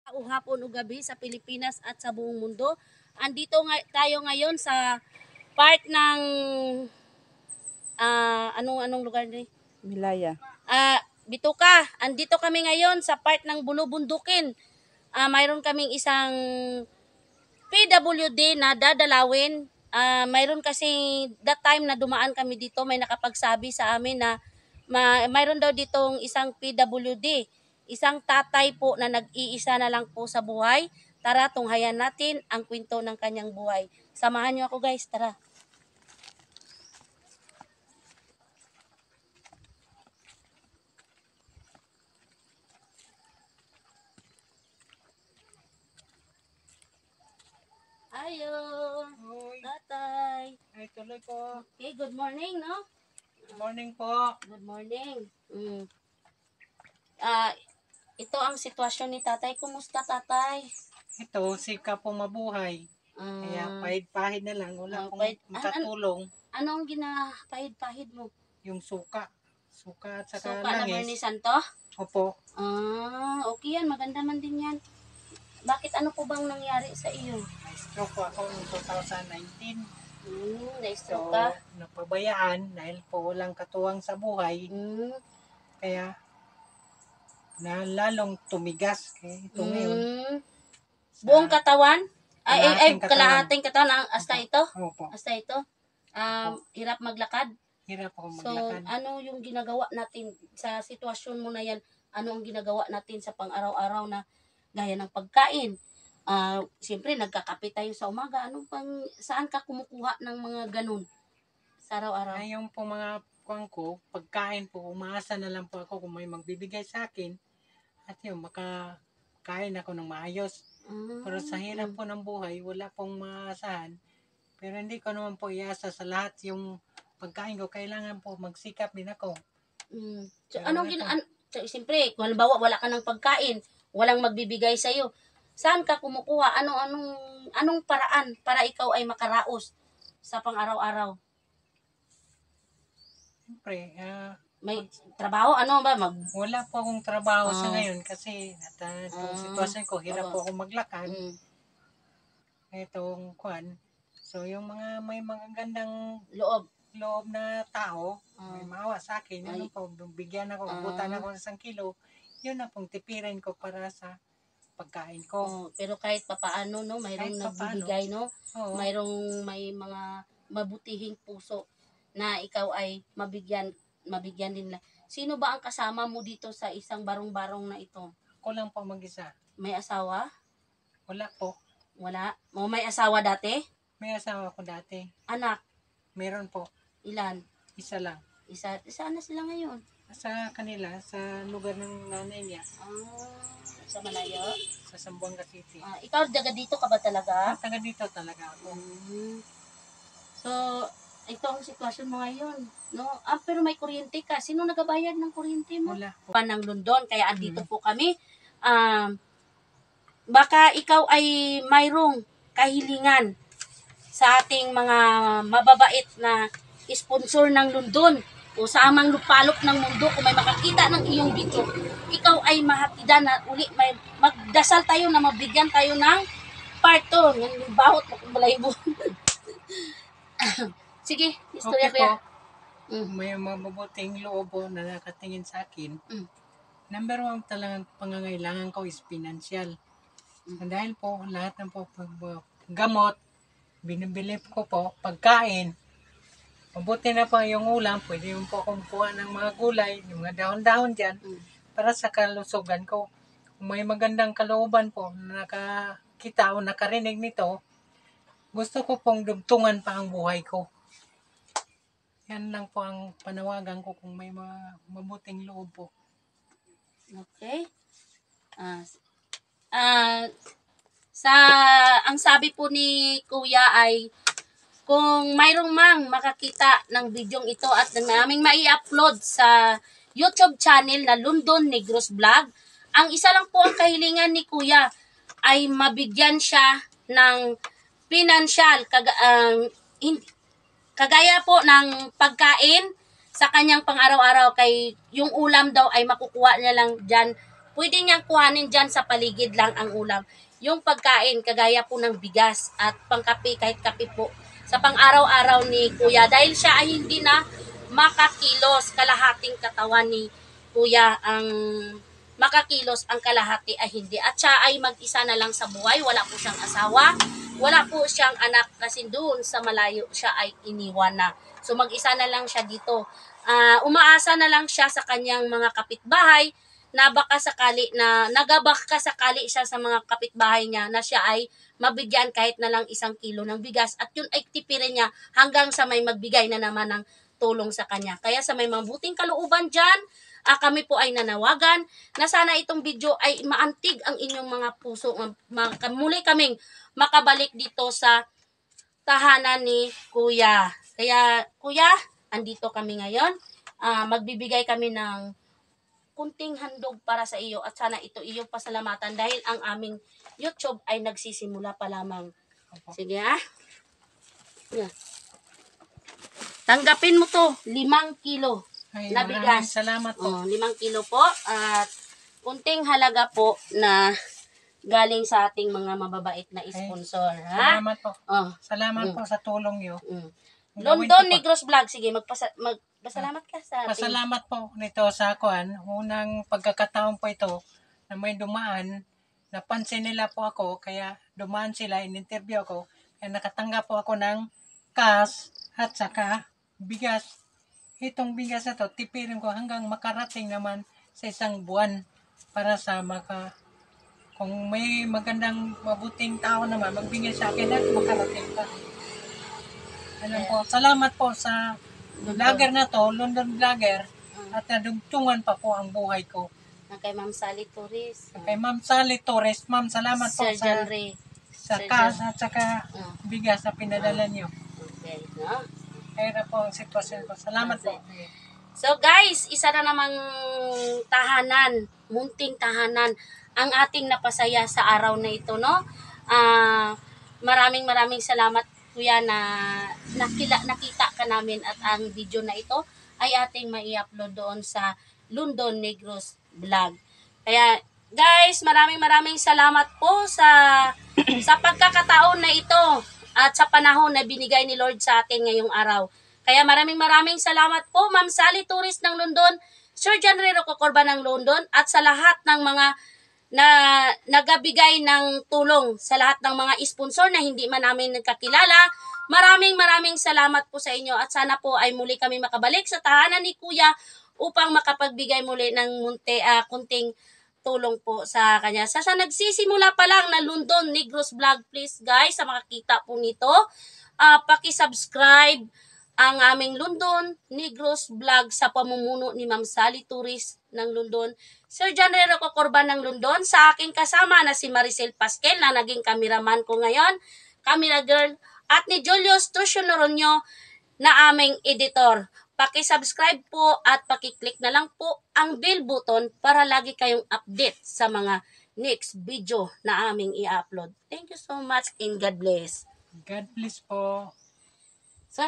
Hapon o gabi sa Pilipinas at sa buong mundo. Andito tayo ngayon sa part ng anong lugar ni? Milaya. Bituka. Andito kami ngayon sa part ng Bulubundukin. Mayroon kaming isang PWD na dadalawin. Mayroon kasi that time na dumaan kami dito, may nakapagsabi sa amin na mayroon daw ditong isang PWD. Isang tatay po na nag-iisa na lang po sa buhay. Tara, tunghayan natin ang kwento ng kanyang buhay. Samahan niyo ako guys, tara. Ayo, tatay. Ay, tuloy po. Okay, good morning, no? Good morning po. Good morning. Ito ang sitwasyon ni tatay. Kumusta tatay? Ito, sika po mabuhay. Kaya pahid-pahid na lang. Wala pong makatulong. Ano ang ginapahid-pahid mo? Yung suka. Suka at saka Suka na langis. Bernie Santo? Opo. Okay yan. Maganda man din yan. Bakit ano po bang nangyari sa iyo? Na-stroke po ako noong 2019. Na-stroke So, ka? napabayaan dahil po walang katuwang sa buhay. Kaya, na lalong tumigas. Ito ngayon. Buong katawan? Kalahating katawan. Hasta ito? Opo. Hasta ito? Hirap maglakad? Hirap ako So, maglakad. ano yung ginagawa natin sa sitwasyon mo na yan? Ano ang ginagawa natin sa pang-araw-araw na gaya ng pagkain? Siyempre, nagkakape tayo sa umaga. Saan ka kumukuha ng mga ganun sa araw-araw? Yung po mga kuwang ko, pagkain po, umaasa na lang po ako kung may magbibigay sa akin. At yun, makakain ako ng maayos. Pero sa hirap po ng buhay, wala pong maasahan. Pero hindi ko naman po iasa sa lahat yung pagkain ko. Kailangan po magsikap din ako. So, siyempre, kung halimbawa wala ka ng pagkain, walang magbibigay sa'yo, saan ka kumukuha? Anong paraan para ikaw ay makaraos sa pang-araw-araw? Siyempre, May trabaho? Ano ba? wala po akong trabaho sa ngayon kasi itong sitwasyon ko, hirap po ako maglakad. Itong kwan. So, yung may mga gandang loob na tao, may maawa sa akin, yun po, bigyan ako, abutan ako ng 1 kilo, yun na pong tipirin ko para sa pagkain ko. Pero kahit papaano, no, mayroong nagbibigay, no? May mga mabutihing puso na ikaw ay mabigyan din lang. Sino ba ang kasama mo dito sa isang barong-barong na ito? Ako lang po mag-isa. May asawa? Wala po. Wala? May asawa dati? May asawa ko dati. Anak? Meron po. Ilan? Isa lang. Isa na sila ngayon? Sa kanila, sa lugar ng nanay niya. Sa Malayo? Sa Zamboanga City. Ikaw, taga dito ka ba talaga? Taga dito talaga ako. So, ito ang sitwasyon mo ngayon, no? Pero may kuryente ka. Sino nagabayad ng kuryente mo? Wala. Ng London, kaya andito po kami. Baka ikaw ay mayroong kahilingan sa ating mga mababait na sponsor ng London o sa amang lupalop ng mundo. Kung may makakita ng iyong video, ikaw ay mahatidan na uli. Magdasal tayo na mabigyan tayo ng part 2. Yung bahot na kumbalaybo. Sige, istorya Okay ko po. May mabubuting loob po na nakatingin sa akin. Number 1 talagang pangangailangan ko is financial. Dahil po, lahat ng po gamot, binibili ko po, pagkain. Mabuti na po yung ulam, pwede mo po akong kuha ng mga gulay, yung mga dahon-dahon dyan, para sa kalusugan ko. Kung may magandang kalooban po, nakakita o nakarinig nito, gusto ko pong dugtungan pa ang buhay ko. Yan lang po ang panawagan ko kung may mga mabuting loob po. Okay. Ang sabi po ni Kuya ay kung mayroong mang makakita ng bidyong ito at naming mai-upload sa YouTube channel na London Negros Vlog, ang isa lang po ang kahilingan ni Kuya ay mabigyan siya ng financial kagaya po ng pagkain sa kanyang pang-araw-araw, kay yung ulam daw ay makukuha niya lang dyan pwede niyang kuhanin dyan sa paligid lang ang ulam. Yung pagkain, kagaya po ng bigas at pangkape, kahit kape po, sa pang-araw-araw ni Kuya. Dahil siya ay hindi na makakilos, kalahating katawan ni Kuya ang makakilos, ang kalahati ay hindi. At siya ay mag-isa na lang sa buhay, wala po siyang asawa, wala po siyang anak kasi doon sa malayo siya ay iniwan na. So mag-isa na lang siya dito. Umaasa na lang siya sa kanyang mga kapitbahay na baka sakali na nagabaka sakali siya sa mga kapitbahay niya na siya ay mabigyan kahit na lang 1 kilo ng bigas at yun ay tipirin niya hanggang sa may magbigay na naman ng tulong sa kanya. Kaya sa may mabuting kalooban dyan, kami po ay nanawagan na sana itong video ay maantig ang inyong mga puso. Muli kaming makabalik dito sa tahanan ni Kuya. Kaya Kuya, andito kami ngayon. Magbibigay kami ng kunting handog para sa iyo at sana ito iyong pasalamatan dahil ang aming YouTube ay nagsisimula pa lamang. Sige Yeah. Tanggapin mo to, 5 kilo Ay, na bigas. salamat po. 5 kilo po at kunting halaga po na galing sa ating mga mababait na sponsor. Salamat po. Salamat po sa tulong niyo. London Negros Vlog. Sige, magpasalamat ka sa ating. Pasalamat po nito sa kuan. Unang pagkakataon po ito na may dumaan. Napansin nila po ako, kaya dumaan sila, in-interview ako. Kaya nakatanggap po ako ng cash at saka bigas. Itong bigas na to, tipirin ko hanggang makarating naman sa 1 buwan para sa kung may magandang mabuting tao naman, magbigay sa akin at makarating pa. Alam po, salamat po sa vlogger na to, London Vlogger, at nadugtungan pa po ang buhay ko. Kay Ma'am Sally Torres. Kay Ma'am Sally Torres, Ma'am, salamat po sa cash at saka bigas na pinadala niyo. Okay, no? Kaya na po ang sitwasyon ko. Salamat po. So guys, isa na namang tahanan, munting tahanan, ang ating napasaya sa araw na ito, no? Maraming salamat Kuya na nakita ka namin at ang video na ito ay ating mai-upload doon sa London Negros Vlog. Kaya guys, maraming salamat po sa pagkakataon na ito at sa panahon na binigay ni Lord sa atin ngayong araw. Kaya maraming salamat po Ma'am Sally Torres ng London, Sir John Rero Cocorba ng London at sa lahat ng mga na nagabigay ng tulong sa lahat ng mga sponsor na hindi man namin nagkakilala. Maraming salamat po sa inyo at sana po ay muli kami makabalik sa tahanan ni Kuya upang makapagbigay muli ng kunting tulong po sa kanya. Sa nagsisimula pa lang na London Negros Vlog, please guys, sa makakita po nito, paki-subscribe ang aming London Negros Vlog sa pamumuno ni Ma'am Sally Torres ng London, Sir John Rero Cocorba ng London, sa aking kasama na si Maricel Pasquel na naging cameraman ko ngayon, camera girl, at ni Julius Trucio Noronio na aming editor. Paki-subscribe po at paki-click na lang po ang bell button para lagi kayong update sa mga next video na aming i-upload. Thank you so much and God bless. God bless po. So,